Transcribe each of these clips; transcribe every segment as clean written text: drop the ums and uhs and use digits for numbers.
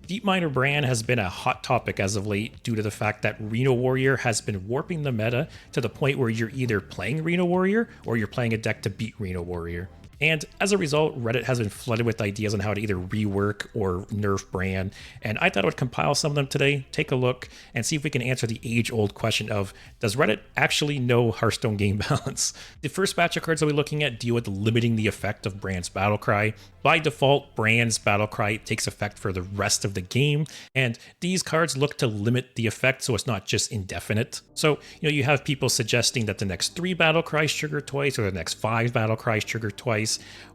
Deepminer Brann has been a hot topic as of late due to the fact that Reno Warrior has been warping the meta to the point where you're either playing Reno Warrior or you're playing a deck to beat Reno Warrior. And as a result, Reddit has been flooded with ideas on how to either rework or nerf Brann, and I thought I would compile some of them today, take a look, and see if we can answer the age-old question of, does Reddit actually know Hearthstone game balance? The first batch of cards that we're looking at deal with limiting the effect of Brann's Battlecry. By default, Brann's Battlecry takes effect for the rest of the game, and these cards look to limit the effect so it's not just indefinite. So, you have people suggesting that the next 3 Battlecries trigger twice, or the next 5 Battlecries trigger twice,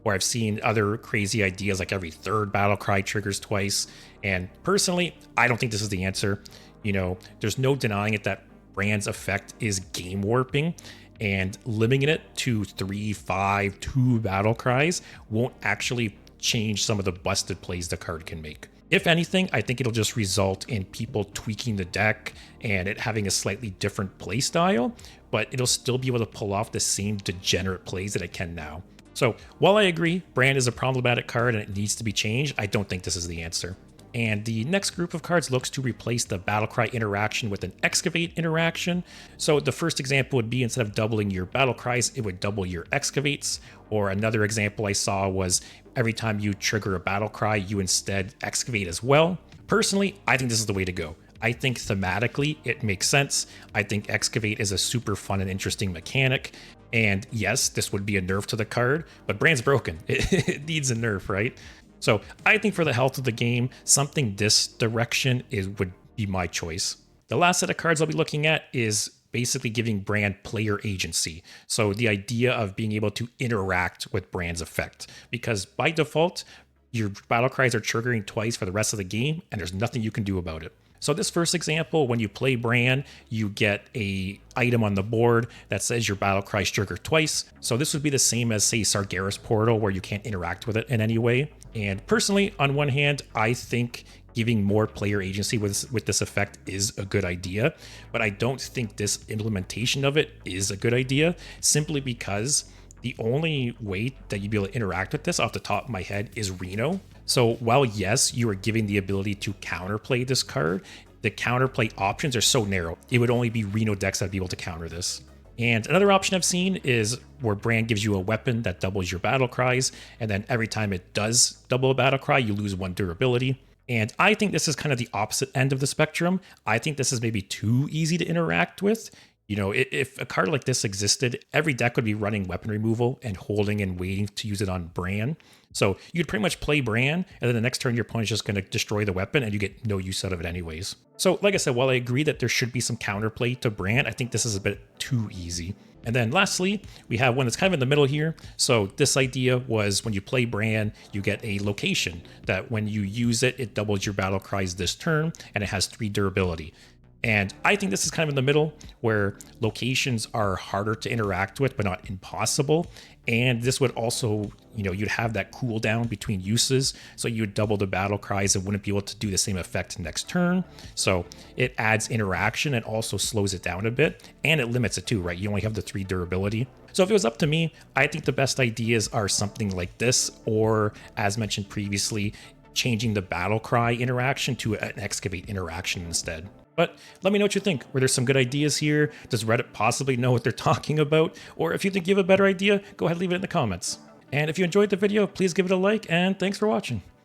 or I've seen other crazy ideas like every 3rd Battlecry triggers twice. And personally, I don't think this is the answer. There's no denying it that Brann's effect is game warping, and limiting it to 3, 5, 2 Battlecries won't actually change some of the busted plays the card can make. If anything, I think it'll just result in people tweaking the deck and it having a slightly different play style, but it'll still be able to pull off the same degenerate plays that it can now. So while I agree Brann is a problematic card and it needs to be changed, I don't think this is the answer. And the next group of cards looks to replace the Battlecry interaction with an Excavate interaction. So the first example would be, instead of doubling your Battlecries, it would double your Excavates. Or another example I saw was every time you trigger a Battlecry, you instead Excavate as well. Personally, I think this is the way to go. I think thematically it makes sense. I think Excavate is a super fun and interesting mechanic. And yes, this would be a nerf to the card, but Brann's broken. It needs a nerf, right? So I think for the health of the game, something this direction would be my choice. The last set of cards I'll be looking at is basically giving Brann player agency. So the idea of being able to interact with Brann's effect, because by default, your Battlecries are triggering twice for the rest of the game, and there's nothing you can do about it. So this first example, when you play Brann, you get a item on the board that says your Battlecries trigger twice. So this would be the same as, say, Sargeras Portal, where you can't interact with it in any way. And personally, on one hand, I think giving more player agency with this effect is a good idea, but I don't think this implementation of it is a good idea, simply because the only way that you'd be able to interact with this off the top of my head is Reno. So while yes, you are giving the ability to counterplay this card, the counterplay options are so narrow. It would only be Reno decks that'd be able to counter this. And another option I've seen is where Brann gives you a weapon that doubles your Battlecries, and then every time it does double a Battlecry, you lose 1 durability. And I think this is kind of the opposite end of the spectrum. I think this is maybe too easy to interact with. If a card like this existed, every deck would be running weapon removal and holding and waiting to use it on Brann. So you'd pretty much play Brann, and then the next turn your opponent's just going to destroy the weapon and you get no use out of it anyways. So like I said, while I agree that there should be some counterplay to Brann, I think this is a bit too easy. And then lastly, we have one that's kind of in the middle here. So this idea was, when you play Brann, you get a location that when you use it, it doubles your Battlecries this turn, and it has 3 durability. And I think this is kind of in the middle, where locations are harder to interact with, but not impossible. And this would also, you'd have that cooldown between uses. So you would double the Battlecries and wouldn't be able to do the same effect next turn. So it adds interaction and also slows it down a bit. And it limits it too, right? You only have the 3 durability. So if it was up to me, I think the best ideas are something like this, or as mentioned previously, changing the Battlecry interaction to an Excavate interaction instead. But let me know what you think. Were there some good ideas here? Does Reddit possibly know what they're talking about? Or if you think you have a better idea, go ahead and leave it in the comments. And if you enjoyed the video, please give it a like, and thanks for watching.